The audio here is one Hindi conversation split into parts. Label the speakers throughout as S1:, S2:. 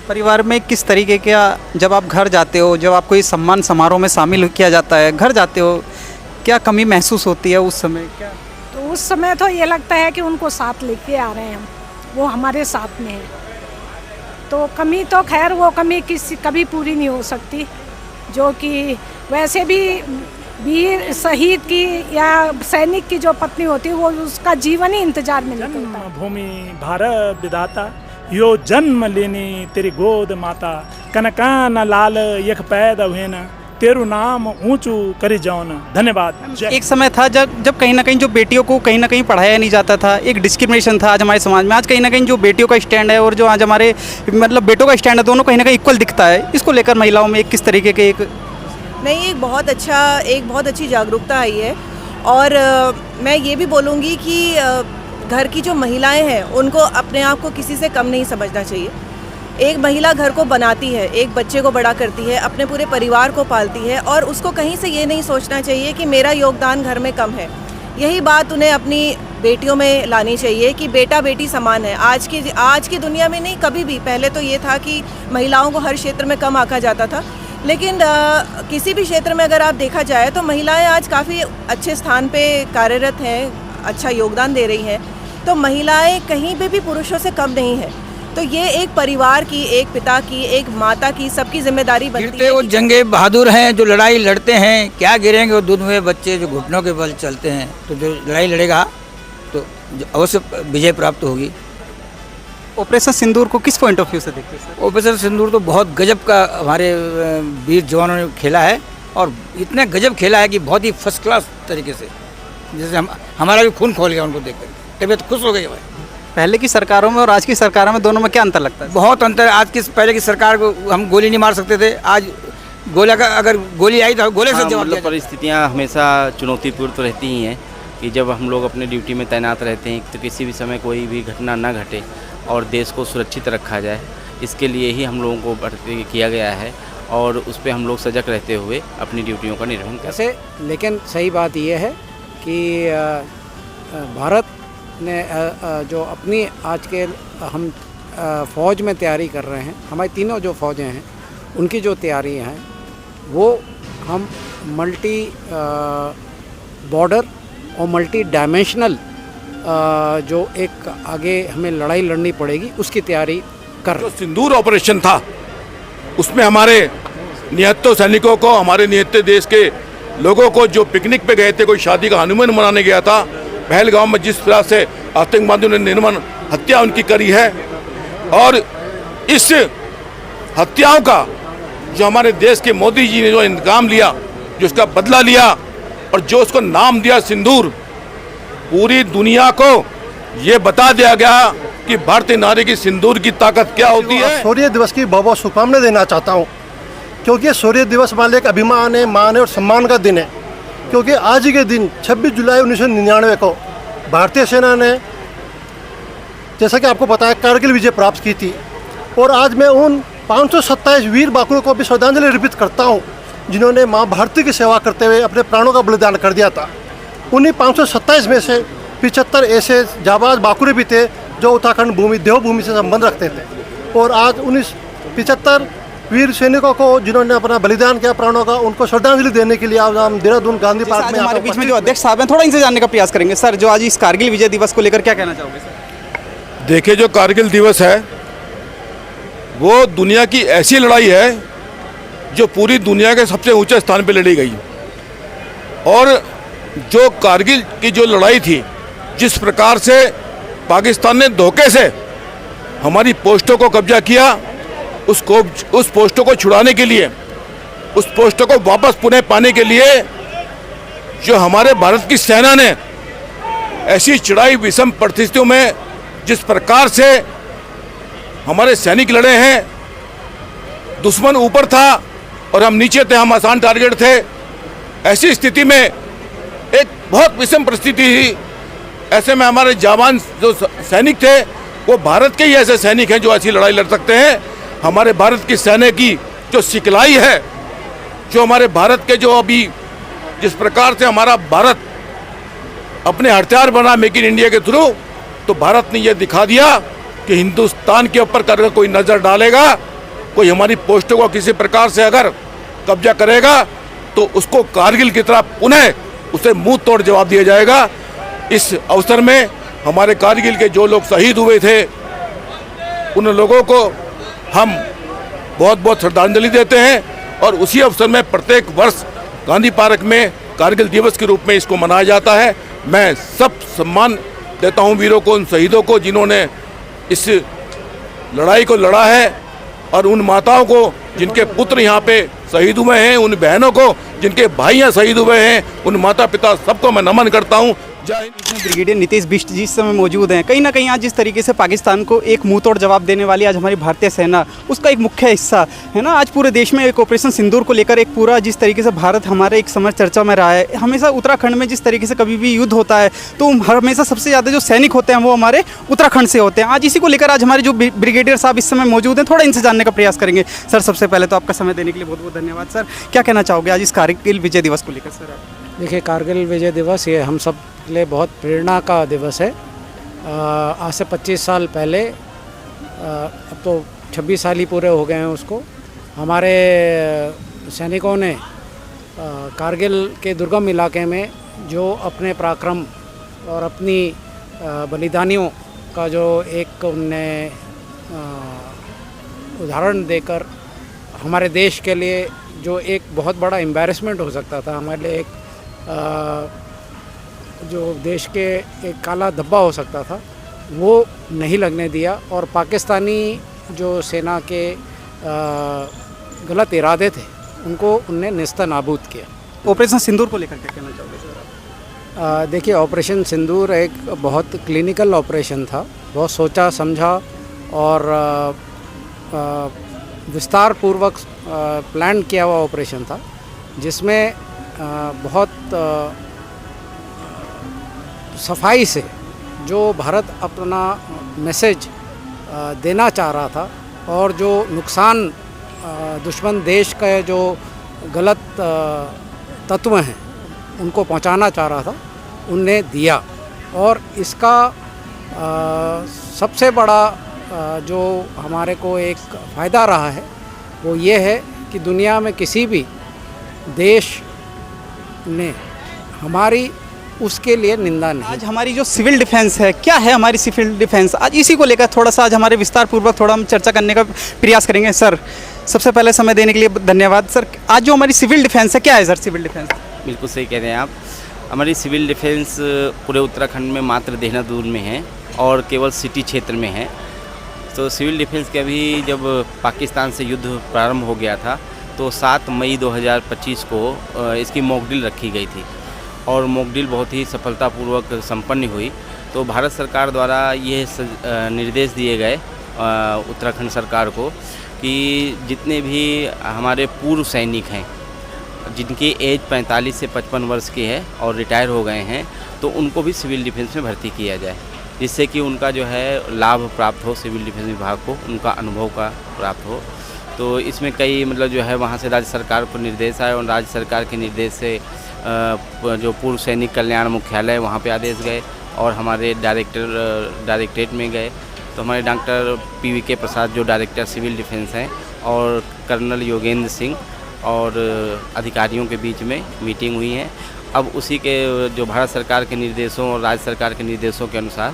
S1: परिवार में किस तरीके का, जब आप घर जाते हो, जब आपको इस सम्मान समारोह में शामिल किया जाता है, घर जाते हो, क्या कमी महसूस होती है उस समय? क्या
S2: तो उस समय तो ये लगता है कि उनको साथ लेके आ रहे हैं हम, वो हमारे साथ में है। तो कमी तो खैर वो कमी कभी पूरी नहीं हो सकती, जो कि वैसे भी वीर शहीद की या सैनिक की जो पत्नी होती है वो उसका जीवन ही इंतजार में निकलता है।
S3: भूमि भारत विधाता यो जन्म लेनी तेरी गोद माता, कनकान लाल यख पैदा हुए ना, तेरू नाम ऊंचू करी जाओ ना। धन्यवाद।
S1: एक समय था जब कहीं ना कहीं जो बेटियों को कहीं ना कहीं पढ़ाया नहीं जाता था, एक डिस्क्रिमिनेशन था आज हमारे समाज में। आज कहीं ना कहीं जो बेटियों का स्टैंड है और जो आज हमारे मतलब बेटों का स्टैंड है, दोनों कहीं ना कहीं इक्वल दिखता है। इसको लेकर महिलाओं में किस तरीके के एक
S4: नहीं, एक बहुत अच्छी जागरूकता आई है। और मैं ये भी बोलूँगी कि घर की जो महिलाएं हैं उनको अपने आप को किसी से कम नहीं समझना चाहिए। एक महिला घर को बनाती है, एक बच्चे को बड़ा करती है, अपने पूरे परिवार को पालती है, और उसको कहीं से ये नहीं सोचना चाहिए कि मेरा योगदान घर में कम है। यही बात उन्हें अपनी बेटियों में लानी चाहिए कि बेटा बेटी समान है। आज की दुनिया में नहीं, कभी भी पहले तो ये था कि महिलाओं को हर क्षेत्र में कम आंका जाता था, लेकिन किसी भी क्षेत्र में अगर आप देखा जाए तो महिलाएं आज काफ़ी अच्छे स्थान पे कार्यरत हैं, अच्छा योगदान दे रही हैं। तो महिलाएं कहीं पे भी पुरुषों से कम नहीं है। तो ये एक परिवार की, एक पिता की, एक माता की, सबकी जिम्मेदारी बनती है।
S5: वो जंगे बहादुर हैं जो लड़ाई लड़ते हैं, क्या गिरेंगे वो दूध में बच्चे जो घुटनों के बल चलते हैं। तो जो लड़ाई लड़ेगा तो अवश्य विजय प्राप्त होगी।
S1: ऑपरेशन सिंदूर को किस पॉइंट ऑफ व्यू से देखते हैं सर?
S5: ऑपरेशन सिंदूर तो बहुत गजब का हमारे वीर जवानों ने खेला है, और इतने गजब खेला है कि बहुत ही फर्स्ट क्लास तरीके से, जैसे हमारा भी खून खोल गया उनको देखकर, तबीयत खुश हो गई हमारी।
S1: पहले की सरकारों में और आज की सरकारों में दोनों में क्या अंतर लगता है?
S5: बहुत अंतर। पहले की सरकार को हम गोली नहीं मार सकते थे, आज अगर गोली आई तो गोले से जवाब।
S6: परिस्थितियाँ हमेशा चुनौतीपूर्ण तो रहती ही हैं कि जब हम लोग अपने ड्यूटी में तैनात रहते हैं तो किसी भी समय कोई भी घटना ना घटे और देश को सुरक्षित रखा जाए, इसके लिए ही हम लोगों को भर्ती किया गया है, और उस पर हम लोग सजग रहते हुए अपनी ड्यूटियों का निर्वहन करते हैं।
S7: लेकिन सही बात यह है कि भारत ने जो अपनी आज के हम फ़ौज में तैयारी कर रहे हैं, हमारी तीनों जो फ़ौजें हैं उनकी जो तैयारी हैं वो हम मल्टी बॉर्डर और मल्टी डायमेंशनल जो एक आगे हमें लड़ाई लड़नी पड़ेगी उसकी तैयारी कर।
S8: जो सिंदूर ऑपरेशन था उसमें हमारे निहत्थे सैनिकों को, हमारे निहत्थे देश के लोगों को जो पिकनिक पे गए थे, कोई शादी का हनीमून मनाने गया था, पहलगांव में जिस तरह से आतंकवादियों ने निर्मम हत्या उनकी करी है, और इस हत्याओं का जो हमारे देश के मोदी जी ने जो इंतकाम लिया, जो उसका बदला लिया और जो उसको नाम दिया सिंदूर, पूरी दुनिया को ये बता दिया गया कि भारतीय नारी की सिंदूर की ताकत क्या होती है।
S9: सूर्य दिवस की बहुत बहुत शुभकामनाएं देना चाहता हूँ, क्योंकि सूर्य दिवस हमारे एक अभिमान है, मान है और सम्मान का दिन है। क्योंकि आज ही के दिन 26 जुलाई 1999 को भारतीय सेना ने, जैसा कि आपको पता है, कारगिल विजय प्राप्त की थी। और आज मैं उन 527 वीर बाकुओं को भी श्रद्धांजलि अर्पित करता हूँ जिन्होंने माँ भारती की सेवा करते हुए अपने प्राणों का बलिदान कर दिया था। उन्हीं 527 में से 75 ऐसे जाबाज बाकुरे भी थे जो उत्तराखंड भूमि, देवभूमि से संबंध रखते थे। और आज 75 वीर सैनिकों को जिन्होंने अपना बलिदान किया प्राणों का, उनको श्रद्धांजलि देने के लिए आज हम देहरादून गांधी पार्क में
S1: हमारे बीच में जो अध्यक्ष साहब हैं, थोड़ा इनसे जानने का प्रयास करेंगे। सर, जो आज इस कारगिल विजय दिवस को लेकर क्या कहना चाहोगे सर?
S8: देखिए, जो कारगिल दिवस है वो दुनिया की ऐसी लड़ाई है जो पूरी दुनिया के सबसे ऊंचे स्थान पे लड़ी गई। और जो कारगिल की जो लड़ाई थी, जिस प्रकार से पाकिस्तान ने धोखे से हमारी पोस्टों को कब्जा किया, उस पोस्टों को छुड़ाने के लिए, उस पोस्टों को वापस पुनः पाने के लिए जो हमारे भारत की सेना ने ऐसी चढ़ाई विषम परिस्थितियों में जिस प्रकार से हमारे सैनिक लड़े हैं, दुश्मन ऊपर था और हम नीचे थे, हम आसान टारगेट थे। ऐसी स्थिति में एक बहुत विषम परिस्थिति थी। ऐसे में हमारे जवान जो सैनिक थे वो भारत के ही ऐसे सैनिक हैं जो ऐसी लड़ाई लड़ सकते हैं। हमारे भारत की सेना की जो सिखलाई है, जो हमारे भारत के जो अभी जिस प्रकार से हमारा भारत अपने हथियार बना मेक इन इंडिया के थ्रू, तो भारत ने यह दिखा दिया कि हिंदुस्तान के ऊपर कर कोई नज़र डालेगा कोई हमारी पोस्टों को किसी प्रकार से अगर कब्जा करेगा तो उसको कारगिल की तरह पुनः उसे मुंह तोड़ जवाब दिया जाएगा। इस अवसर में हमारे कारगिल के जो लोग शहीद हुए थे उन लोगों को हम बहुत बहुत श्रद्धांजलि देते हैं और उसी अवसर में प्रत्येक वर्ष गांधी पार्क में कारगिल दिवस के रूप में इसको मनाया जाता है। मैं सब सम्मान देता हूं वीरों को, उन शहीदों को जिन्होंने इस लड़ाई को लड़ा है और उन माताओं को जिनके पुत्र यहाँ पे शहीद हुए हैं, उन बहनों को जिनके भाई यहाँ शहीद हुए हैं, उन माता पिता सबको मैं नमन करता हूँ।
S1: ब्रिगेडियर नीतीश बिष्ट जी इस समय मौजूद हैं। कहीं ना कहीं आज जिस तरीके से पाकिस्तान को एक मुंह तोड़ जवाब देने वाली आज हमारी भारतीय सेना, उसका एक मुख्य हिस्सा है ना। आज पूरे देश में एक ऑपरेशन सिंदूर को लेकर एक पूरा जिस तरीके से भारत हमारे एक समय चर्चा में रहा है। हमेशा उत्तराखंड में जिस तरीके से कभी भी युद्ध होता है तो हमेशा सबसे ज़्यादा जो सैनिक होते हैं वो हमारे उत्तराखंड से होते हैं। आज इसी को लेकर आज हमारे जो ब्रिगेडियर साहब इस समय मौजूद हैं, थोड़ा इनसे जानने का प्रयास करेंगे। सर, सबसे पहले तो आपका समय देने के लिए बहुत बहुत धन्यवाद। सर, क्या कहना चाहोगे आज इस कारगिल विजय दिवस को लेकर? सर,
S7: देखिए, कारगिल विजय दिवस ये हम सब के लिए बहुत प्रेरणा का दिवस है। आज से 25 साल पहले, अब तो 26 साल ही पूरे हो गए हैं उसको, हमारे सैनिकों ने कारगिल के दुर्गम इलाके में जो अपने पराक्रम और अपनी बलिदानियों का जो एक उनने उदाहरण देकर हमारे देश के लिए जो एक बहुत बड़ा एम्बैरेसमेंट हो सकता था, हमारे लिए एक जो देश के एक काला धब्बा हो सकता था, वो नहीं लगने दिया और पाकिस्तानी जो सेना के गलत इरादे थे उनको उनने नेस्तनाबूद किया।
S1: ऑपरेशन सिंदूर को लेकर क्या कहना चाहोगे सर?
S7: देखिए, ऑपरेशन सिंदूर एक बहुत क्लिनिकल ऑपरेशन था, बहुत सोचा समझा और विस्तार पूर्वक प्लान किया हुआ ऑपरेशन था, जिसमें बहुत सफाई से जो भारत अपना मैसेज देना चाह रहा था और जो नुकसान दुश्मन देश का जो गलत तत्व हैं उनको पहुंचाना चाह रहा था, उनने दिया। और इसका सबसे बड़ा जो हमारे को एक फ़ायदा रहा है वो ये है कि दुनिया में किसी भी देश ने हमारी उसके लिए निंदा नहीं।
S1: आज हमारी जो सिविल डिफेंस है, क्या है हमारी सिविल डिफेंस, आज इसी को लेकर थोड़ा सा आज हमारे विस्तार पूर्वक थोड़ा हम चर्चा करने का प्रयास करेंगे। सर, सबसे पहले समय देने के लिए धन्यवाद। सर, आज जो हमारी सिविल डिफेंस है, क्या है सर सिविल डिफेंस?
S6: बिल्कुल सही कह रहे हैं आप। हमारी सिविल डिफेंस पूरे उत्तराखंड में मात्र देहरादून में है और केवल सिटी क्षेत्र में है। तो सिविल डिफेंस के अभी जब पाकिस्तान से युद्ध प्रारंभ हो गया था तो 7 मई 2025 को इसकी मॉकड्रिल रखी गई थी और मॉकड्रिल बहुत ही सफलतापूर्वक संपन्न हुई। तो भारत सरकार द्वारा ये निर्देश दिए गए उत्तराखंड सरकार को कि जितने भी हमारे पूर्व सैनिक हैं जिनकी एज 45 से 55 वर्ष की है और रिटायर हो गए हैं, तो उनको भी सिविल डिफेंस में भर्ती किया जाए, जिससे कि उनका जो है लाभ प्राप्त हो, सिविल डिफेंस विभाग को उनका अनुभव का प्राप्त हो। तो इसमें कई मतलब जो है वहाँ से राज्य सरकार को निर्देश आए और राज्य सरकार के निर्देश से जो पूर्व सैनिक कल्याण मुख्यालय वहाँ पे आदेश गए और हमारे डायरेक्टरेट में गए। तो हमारे डॉक्टर PVK प्रसाद जो डायरेक्टर सिविल डिफेंस हैं और कर्नल योगेंद्र सिंह और अधिकारियों के बीच में मीटिंग हुई है। अब उसी के जो भारत सरकार के निर्देशों और राज्य सरकार के निर्देशों के अनुसार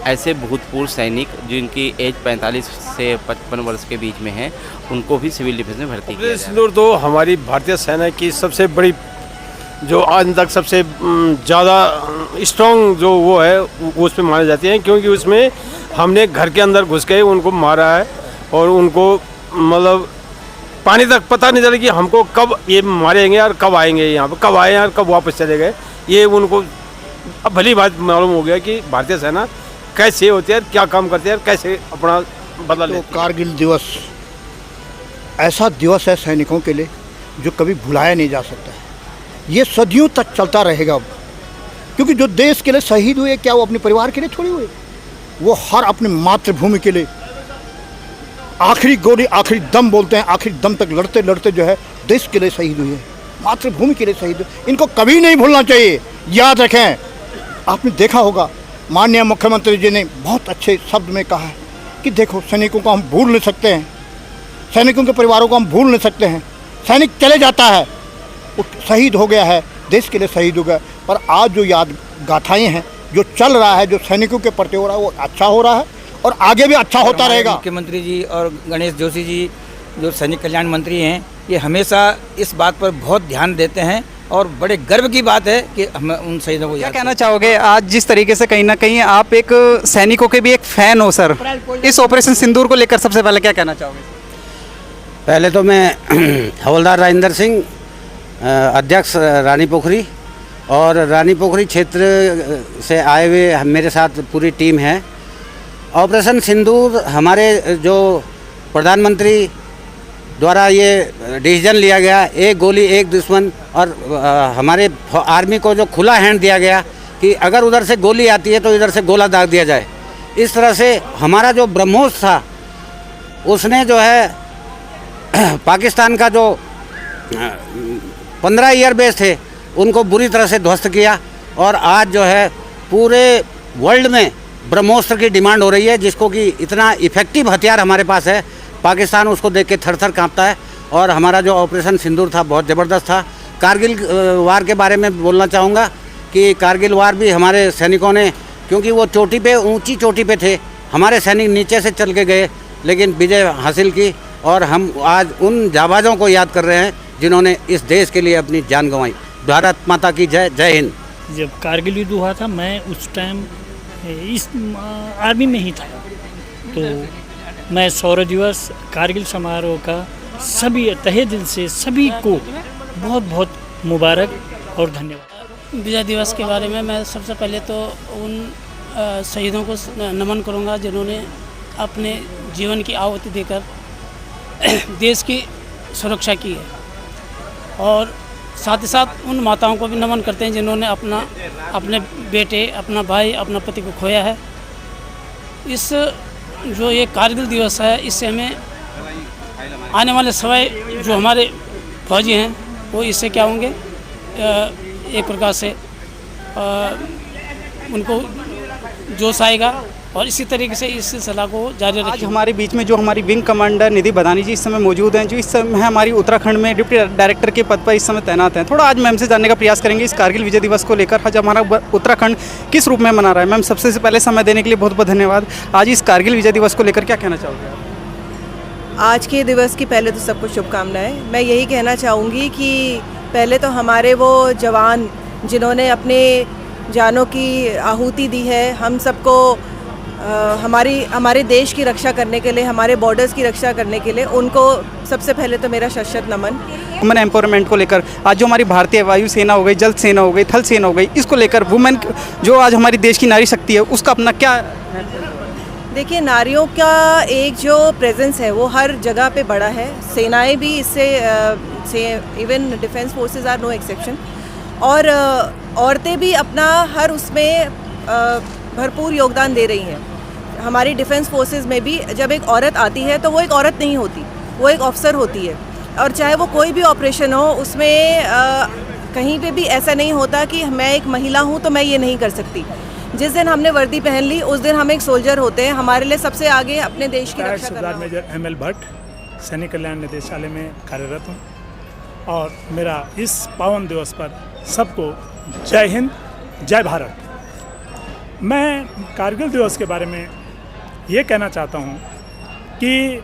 S6: ऐसे भूतपूर्व सैनिक जिनकी एज 45 से 55 वर्ष के बीच में है, उनको भी सिविल डिफेंस में भर्ती किया जाए।
S10: तो हमारी भारतीय सेना की सबसे बड़ी जो आज तक सबसे ज़्यादा स्ट्रॉन्ग जो वो है वो उसमें मानी जाती है, क्योंकि उसमें हमने घर के अंदर घुस के उनको मारा है और उनको मतलब पानी तक पता नहीं चला कि हमको कब ये मारेंगे और कब आएंगे, यहाँ पर कब आए और कब वापस चले गए। ये उनको अब भली बात मालूम हो गया कि भारतीय सेना कैसे होती है, क्या काम करती है, कैसे अपना बदला लेती है।
S11: कारगिल दिवस ऐसा दिवस है सैनिकों के लिए जो कभी भुलाया नहीं जा सकता है। ये सदियों तक चलता रहेगा अब, क्योंकि जो देश के लिए शहीद हुए, क्या वो अपने परिवार के लिए थोड़ी हुए, वो हर अपनी मातृभूमि के लिए आखिरी गोली आखिरी दम बोलते हैं, आखिरी दम तक लड़ते लड़ते जो है देश के लिए शहीद हुए, मातृभूमि के लिए शहीद हुए। इनको कभी नहीं भूलना चाहिए। याद रखें, आपने देखा होगा माननीय मुख्यमंत्री जी ने बहुत अच्छे शब्द में कहा है कि देखो सैनिकों को हम भूल नहीं सकते हैं, सैनिकों के परिवारों को हम भूल नहीं सकते हैं। सैनिक चले जाता है, वो शहीद हो गया है, देश के लिए शहीद हो गया, पर आज जो याद गाथाएँ हैं, जो चल रहा है, जो सैनिकों के प्रति हो रहा है, वो अच्छा हो रहा है और आगे भी अच्छा होता रहेगा।
S5: मुख्यमंत्री जी और गणेश जोशी जी जो सैनिक कल्याण मंत्री हैं, ये हमेशा इस बात पर बहुत ध्यान देते हैं और बड़े गर्व की बात है कि हम उन शहीदों को
S1: क्या
S5: याद
S1: कहना चाहोगे आज जिस तरीके से कहीं ना कहीं आप एक सैनिकों के भी एक फैन हो सर, इस ऑपरेशन सिंदूर को लेकर सबसे पहले क्या कहना चाहोगे?
S12: पहले तो मैं हवलदार राजेंद्र सिंह, अध्यक्ष रानी पोखरी, और रानी पोखरी क्षेत्र से आए हुए मेरे साथ पूरी टीम है। ऑपरेशन सिंदूर हमारे जो प्रधानमंत्री द्वारा ये डिसीजन लिया गया, एक गोली एक दुश्मन, और हमारे आर्मी को जो खुला हैंड दिया गया कि अगर उधर से गोली आती है तो इधर से गोला दाग दिया जाए। इस तरह से हमारा जो ब्रह्मोस था उसने जो है पाकिस्तान का जो 15 एयरबेस थे उनको बुरी तरह से ध्वस्त किया, और आज जो है पूरे वर्ल्ड में ब्रह्मोस्त्र की डिमांड हो रही है, जिसको कि इतना इफ़ेक्टिव हथियार हमारे पास है, पाकिस्तान उसको देख के थर थर काँपता है। और हमारा जो ऑपरेशन सिंदूर था बहुत ज़बरदस्त था। कारगिल वार के बारे में बोलना चाहूँगा कि कारगिल वार भी हमारे सैनिकों ने, क्योंकि वो चोटी पे, ऊंची चोटी पे थे, हमारे सैनिक नीचे से चल के गए लेकिन विजय हासिल की, और हम आज उन जाबाजों को याद कर रहे हैं जिन्होंने इस देश के लिए अपनी जान गंवाई। भारत माता की जय, जय हिंद।
S13: जब कारगिल युद्ध हुआ था, मैं उस टाइम इस आर्मी में ही था, तो मैं 100 दिवस कारगिल समारोह का सभी तहे दिल से सभी को बहुत बहुत मुबारक और धन्यवाद।
S14: विजय दिवस के बारे में मैं सबसे पहले तो उन शहीदों को नमन करूंगा जिन्होंने अपने जीवन की आहुति देकर देश की सुरक्षा की है, और साथ ही साथ उन माताओं को भी नमन करते हैं जिन्होंने अपने बेटे, अपना भाई, अपना पति को खोया है। इस जो ये कारगिल दिवस है, इससे हमें आने वाले समय जो हमारे फौजी हैं वो इससे क्या होंगे, एक प्रकार से उनको जोश आएगा, और इसी तरीके से इस सिलसिला को जारी रखें।
S1: आज हमारे बीच में जो हमारी विंग कमांडर निधि बदानी जी इस समय मौजूद हैं, जो इस समय हमारी उत्तराखंड में डिप्टी डायरेक्टर के पद पर इस समय तैनात हैं। थोड़ा आज मैम से जानने का प्रयास करेंगे इस कारगिल विजय दिवस को लेकर आज हमारा उत्तराखंड किस रूप में मना रहा है। मैम सबसे पहले समय देने के लिए बहुत बहुत धन्यवाद। आज इस कारगिल विजय दिवस को लेकर क्या कहना चाहोगे?
S4: आज के दिवस की पहले तो सबको शुभकामनाएं। मैं यही कहना चाहूँगी कि पहले तो हमारे वो जवान जिन्होंने अपने जानों की आहुति दी है, हम सबको हमारे देश की रक्षा करने के लिए, हमारे बॉर्डर्स की रक्षा करने के लिए, उनको सबसे पहले तो मेरा शत नमन।
S1: वुमेन एम्पावरमेंट को लेकर आज जो हमारी भारतीय वायु सेना हो गई, जल सेना हो गई, थल सेना हो गई, इसको लेकर वुमेन जो आज हमारी देश की नारी शक्ति है उसका अपना क्या?
S4: देखिए, नारियों का एक जो प्रेजेंस है वो हर जगह पे बड़ा है। सेनाएं भी इससे even defence forces are no exception, और औरतें भी अपना हर उसमें भरपूर योगदान दे रही हैं। हमारी डिफेंस फोर्सेस में भी जब एक औरत आती है तो वो एक औरत नहीं होती, वो एक ऑफिसर होती है, और चाहे वो कोई भी ऑपरेशन हो उसमें कहीं पे भी ऐसा नहीं होता कि मैं एक महिला हूँ तो मैं ये नहीं कर सकती। जिस दिन हमने वर्दी पहन ली उस दिन हम एक सोल्जर होते हैं, हमारे लिए सबसे आगे अपने देश की रक्षा करना।
S3: मेजर ML भट्ट, सैनिक कल्याण निदेशालय में कार्यरत हूँ, और मेरा इस पावन दिवस पर सबको जय हिंद, जय भारत। मैं कारगिल दिवस के बारे में ये कहना चाहता हूँ कि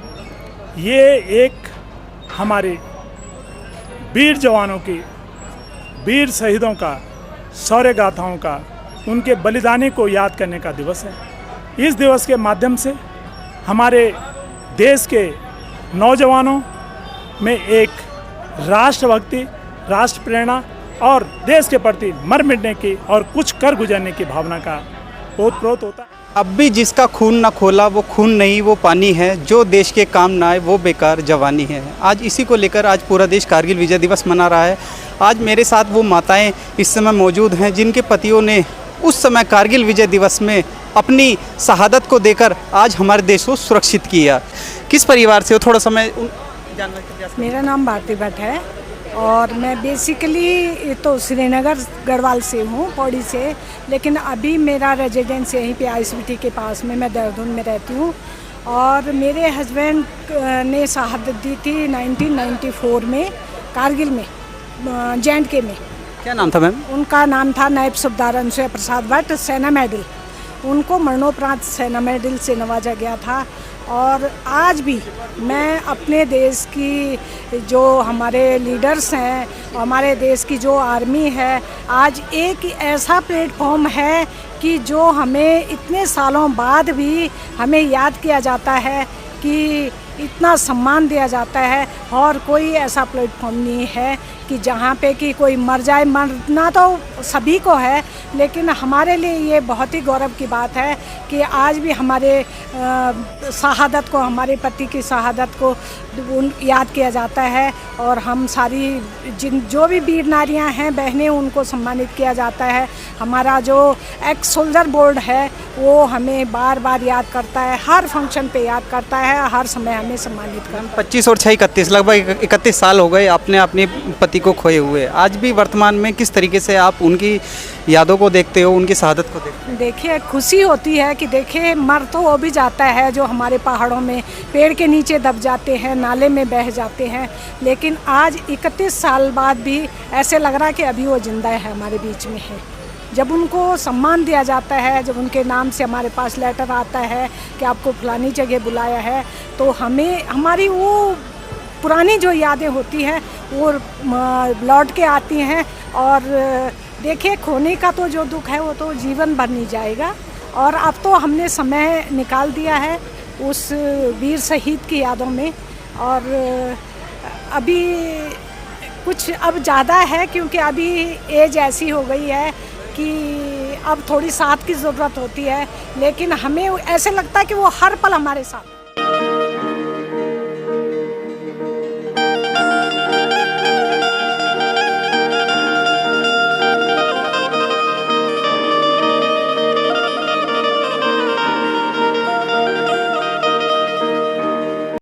S3: ये एक हमारे वीर जवानों की, वीर शहीदों का, शौर्य गाथाओं का, उनके बलिदानी को याद करने का दिवस है। इस दिवस के माध्यम से हमारे देश के नौजवानों में एक राष्ट्रभक्ति, राष्ट्र प्रेरणा और देश के प्रति मर मिटने की और कुछ कर गुजरने की भावना का ओतप्रोत होता है।
S1: अब भी जिसका खून ना खोला वो खून नहीं, वो पानी है, जो देश के काम ना आए वो बेकार जवानी है। आज इसी को लेकर आज पूरा देश कारगिल विजय दिवस मना रहा है। आज मेरे साथ वो माताएं इस समय मौजूद हैं जिनके पतियों ने उस समय कारगिल विजय दिवस में अपनी शहादत को देकर आज हमारे देश को सुरक्षित किया। किस परिवार से हो, थोड़ा समय जानने का प्रयास।
S2: मेरा नाम भारती भट्ट है और मैं बेसिकली तो श्रीनगर गढ़वाल से हूँ, पौड़ी से, लेकिन अभी मेरा रेजिडेंस यहीं पे ISBT के पास में, मैं देहरादून में रहती हूँ। और मेरे हस्बैंड ने शहादत दी थी 1994 में कारगिल में, J&K में।
S1: क्या नाम था मैम?
S2: उनका नाम था नायब सूबेदार अनुसुया प्रसाद भट्ट, सेना मेडल। उनको मरणोपरांत सेना मेडल से नवाजा गया था। और आज भी मैं अपने देश की जो हमारे लीडर्स हैं, हमारे देश की जो आर्मी है, आज एक ऐसा प्लेटफॉर्म है कि जो हमें इतने सालों बाद भी हमें याद किया जाता है, कि इतना सम्मान दिया जाता है। और कोई ऐसा प्लेटफॉर्म नहीं है कि जहाँ पे कि कोई मर जाए। मरना तो सभी को है, लेकिन हमारे लिए ये बहुत ही गौरव की बात है कि आज भी हमारे शहादत को, हमारे पति की शहादत को याद किया जाता है। और हम सारी जो भी वीर नारियाँ हैं, बहनें, उनको सम्मानित किया जाता है। हमारा जो एक्स सोल्जर बोर्ड है वो हमें बार बार याद करता है, हर फंक्शन पे याद करता है, हर समय हमें सम्मानित करता है।
S1: 25 और 6 31 लगभग 31 साल हो गए आपने अपने पति को खोए हुए। आज भी वर्तमान में किस तरीके से आप उनकी यादों को देखते हो, उनकी शहादत को देखते हो?
S2: देखिए, खुशी होती है कि देखिए मर तो वो भी जाता है जो हमारे पहाड़ों में पेड़ के नीचे दब जाते हैं, नाले में बह जाते हैं, लेकिन आज 31 साल बाद भी ऐसे लग रहा है कि अभी वो जिंदा है, हमारे बीच में है। जब उनको सम्मान दिया जाता है, जब उनके नाम से हमारे पास लेटर आता है कि आपको फलानी जगह बुलाया है, तो हमें हमारी वो पुरानी जो यादें होती हैं वो लौट के आती हैं। और देखिए, खोने का तो जो दुख है वो तो जीवन भर नहीं जाएगा। और अब तो हमने समय निकाल दिया है उस वीर शहीद की यादों में। और अभी कुछ अब ज़्यादा है, क्योंकि अभी एज ऐसी हो गई है कि अब थोड़ी साथ की ज़रूरत होती है, लेकिन हमें ऐसे लगता है कि वो हर पल हमारे साथ